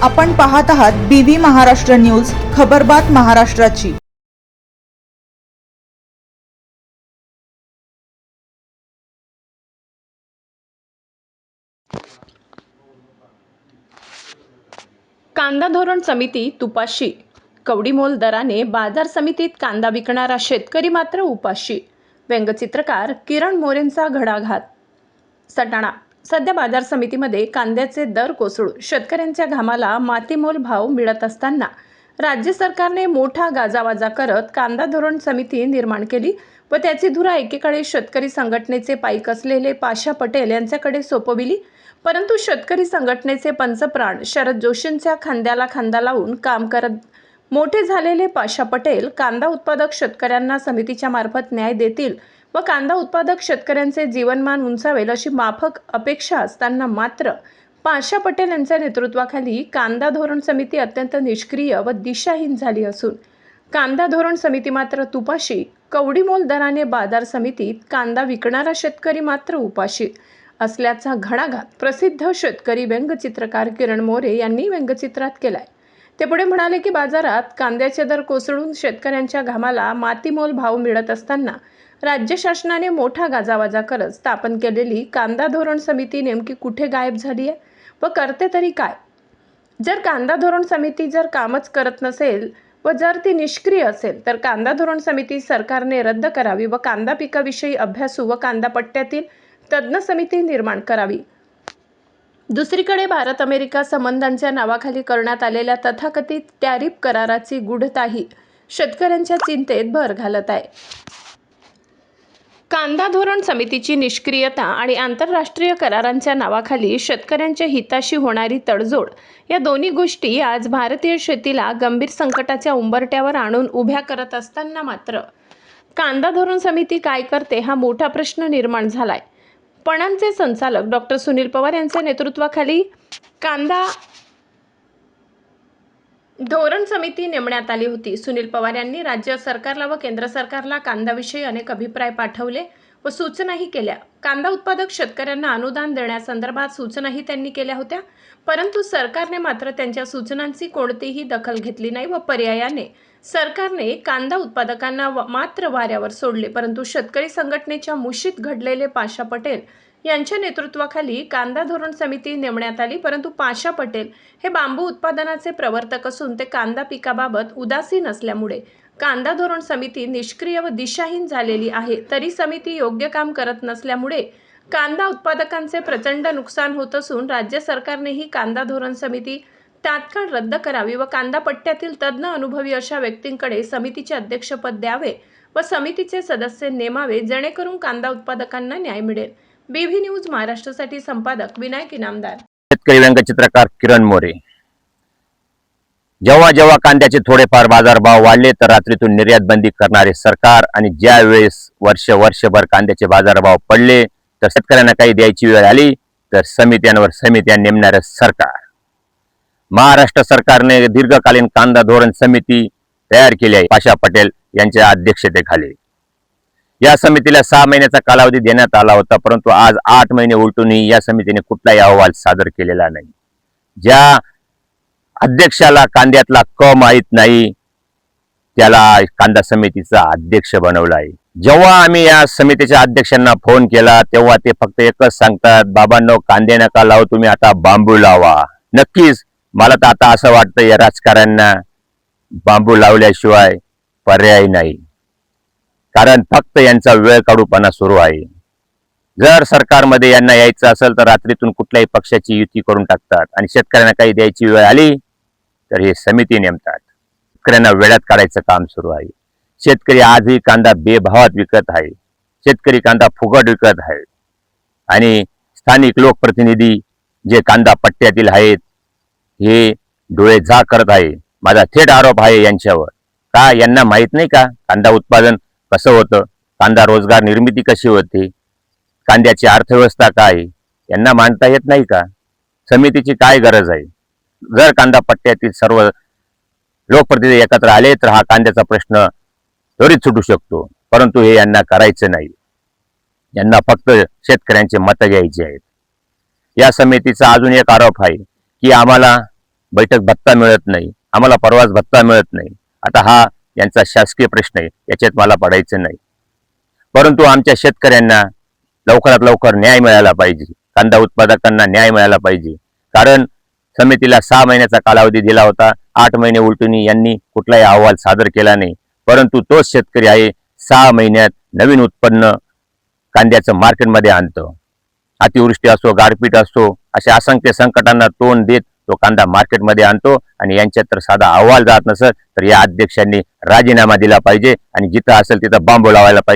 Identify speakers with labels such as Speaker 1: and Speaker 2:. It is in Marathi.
Speaker 1: आपण पाहत आहात BV महाराष्ट्र न्यूज, खबरबात महाराष्ट्राची।
Speaker 2: कांदा धोरण समिती तुपाशी, कवडीमोल दराने बाजार समितीत कांदा विकणारा शेतकरी मात्र उपाशी। व्यंगचित्रकार किरण मोरेंचा घणाघात। सटाणा, सध्या बाजार समितीमध्ये कांद्याचे दर कोसळून शेतकऱ्यांच्या घामाला मातीमोल भाव मिळत असताना राज्य सरकारने मोठा गाजावाजा करत कांदा धोरण समिती निर्माण केली व त्याची धुरा एकीकडे शेतकरी संघटनेचे पाईक असलेले पाशा पटेल यांच्याकडे सोपविली। परंतु शेतकरी संघटनेचे पंचप्राण शरद जोशींच्या खांद्याला खांदा लावून काम करत मोठे झालेले पाशा पटेल कांदा उत्पादक शेतकऱ्यांना समितीच्या मार्फत न्याय देतील व कांदा उत्पादक शेतकऱ्यांचे जीवनमान उंचावेल अशी माफक अपेक्षा असताना मात्र पाशा पटेल यांच्या नेतृत्वाखाली कांदा धोरण समिती अत्यंत निष्क्रिय व दिशाहीन झाली असून कांदा धोरण समिती मात्र तुपाशी, कवडीमोल दराने बाजार समितीत कांदा विकणारा शेतकरी मात्र उपाशी असल्याचा घणाघात प्रसिद्ध शेतकरी व्यंगचित्रकार किरण मोरे यांनी व्यंगचित्रात केलाय। ते पुढे म्हणाले की बाजारात कांद्याचे दर कोसळून शेतकऱ्यांच्या घामाला मातीमोल भाव मिळत असताना राज्य शासनाने मोठा गाजावाजा करत स्थापन केलेली कांदा धोरण समिती नेमकी कुठे गायब झाली आहे व करते तरी काय? जर कांदा धोरण समिती जर कामच करत नसेल व जर ती निष्क्रिय असेल तर कांदा धोरण समिती सरकारने रद्द करावी व कांदा पिकाविषयी अभ्यासू व कांदा पट्ट्यातील तज्ञ समिती निर्माण करावी। दुसरीकडे भारत अमेरिका संबंधांच्या नावाखाली करण्यात आलेल्या तथाकथित टॅरिफ कराराची गूढताही शेतकऱ्यांच्या चिंतेत भर घालत आहे। कांदा धोरण समितीची निष्क्रियता आणि आंतरराष्ट्रीय करारांच्या नावाखाली शेतकऱ्यांच्या हिताशी होणारी तडजोड या दोन्ही गोष्टी आज भारतीय शेतीला गंभीर संकटाच्या उंबरठ्यावर आणून उभ्या करत असताना मात्र कांदा धोरण समिती काय करते हा मोठा प्रश्न निर्माण झालाय। पणनचे संचालक डॉक्टर सुनील पवार यांच्या नेतृत्वाखाली कांदा धोरण समिती नेमण्यात आली होती। सुनील पवार यांनी राज्य सरकारला व केंद्र सरकारला कांद्याविषयी अनेक अभिप्राय पाठवले व सूचनाही केल्या। कांदा उत्पादक शेतकऱ्यांना अनुदान देण्यासंदर्भात सूचनाही त्यांनी केल्या होत्या, परंतु सरकारने मात्र त्यांच्या सूचनांची कोणतीही दखल घेतली नाही व पर्यायाने सरकारने कांदा उत्पादकांना मात्र वाऱ्यावर सोडले। परंतु शेतकरी संघटनेच्या मुशीत घडलेले पाशा पटेल यांच्या नेतृत्वाखाली कांदा धोरण समिती नेमण्यात आली, परंतु पाशा पटेल हे बांबू उत्पादनाचे प्रवर्तक असून ते कांदा पिकाबाबत उदासीन असल्यामुळे कांदा धोरण समिती निष्क्रिय व दिशाहीन झालेली आहे। तरी समिती योग्य काम करत नसल्यामुळे कांदा उत्पादकांचे प्रचंड नुकसान होत असून राज्य सरकारनेही कांदा धोरण समिती तात्काळ रद्द करावी व कांदा पट्ट्यातील तज्ञ अनुभवी अशा व्यक्तींकडे समितीचे अध्यक्षपद द्यावे व समितीचे सदस्य नेमावे, जेणेकरून कांदा उत्पादकांना न्याय मिळेल। BV न्यूज महाराष्ट्रासाठी संपादक विनायक इनामदार।
Speaker 3: शेतकरी व्यंगचित्रकार किरण मोरे। जेव्हा जेव्हा कांद्याचे थोडेफार बाजारभाव वाढले तर रात्रीतून निर्यात बंदी करणारे सरकार आणि ज्या वेळेस वर्षभर कांद्याचे बाजारभाव पडले तर शेतकऱ्यांना काही द्यायची वेळ आली तर समित्यांवर समित्या नेमणारे सरकार। महाराष्ट्र सरकारने दीर्घकालीन कांदा धोरण समिती तयार केली आहे पाशा पटेल यांच्या अध्यक्षतेखाली। या समितीला 6 महिन्याचा कालावधी देण्यात आला होता, परंतु आज 8 महिने उलटूनही या समितीने कुठलाही अहवाल सादर केलेला नाही। ज्या अध्यक्षाला कांद्यातला क माहित नाही त्याला कांदा समितीचा अध्यक्ष बनवला आहे। जेव्हा आम्ही या समितीच्या अध्यक्षांना फोन केला तेव्हा ते फक्त एकच सांगतात, बाबांनो कांदे नका लावू, तुम्ही आता बांबू लावा। नक्कीच मला तर आता असं वाटतं या राजकारण्यांना बांबू लावल्याशिवाय पर्याय नाही, कारण फक्त यांचा वेळ काढूपणा सुरू आहे। जर सरकारमध्ये यांना यायचं असेल तर रात्रीतून कुठल्याही पक्षाची युती करून टाकतात आणि शेतकऱ्यांना काही द्यायची वेळ आली तर हे समिती नेमतात। शेतकऱ्यांना वेळात काढायचं काम सुरू आहे। शेतकरी आजही कांदा बेभावात विकत आहे, शेतकरी कांदा फुकट विकत आहे आणि स्थानिक लोकप्रतिनिधी जे कांदा पट्ट्यातील आहेत हे डोळे झाक करत आहे। माझा थेट आरोप आहे यांच्यावर। का यांना माहित नाही का कांदा उत्पादन कसं होतं, कांदा रोजगार निर्मिती कशी होते, कांद्याची अर्थव्यवस्था काय यांना मांडता येत नाही का? समितीची काय गरज आहे? जर कांदा पट्ट्यातील सर्व लोकप्रतिनिधी एकत्र आले तर हा कांद्याचा प्रश्न त्वरित सुटू शकतो, परंतु हे यांना करायचं नाही। यांना फक्त शेतकऱ्यांचे मत घ्यायचे आहेत। या समितीचा अजून एक आरोप आहे की आम्हाला बैठक भत्ता मिळत नाही, आम्हाला प्रवास भत्ता मिळत नाही. आता हा यांचा शासकीय प्रश्न आहे, याच्यात मला पडायचं नाही. परंतु आमच्या शेतकऱ्यांना लवकरात लवकर न्याय मिळाला पाहिजे, कांदा उत्पादकांना न्याय मिळाला पाहिजे. कारण समितीला 6 महिन्याचा कालावधी दिला होता, 8 महिने उलटून यांनी कुठलाही अहवाल सादर केला नाही. परंतु तोच शेतकरी आहे 6 महिन्यात नवीन उत्पन्न कांद्याचं मार्केटमध्ये आणतो. अतिवृष्टी असो, गारपीट असो, अशा असंख्य संकटांना तोंड देत तो कांदा मार्केटमध्ये आणतो आणि यांच्यात तर साधा अहवाल जात नसत तर या अध्यक्षांनी राजीनामा दिला पाहिजे आणि जिथं असेल तिथं बांबू लावायला पाहिजे.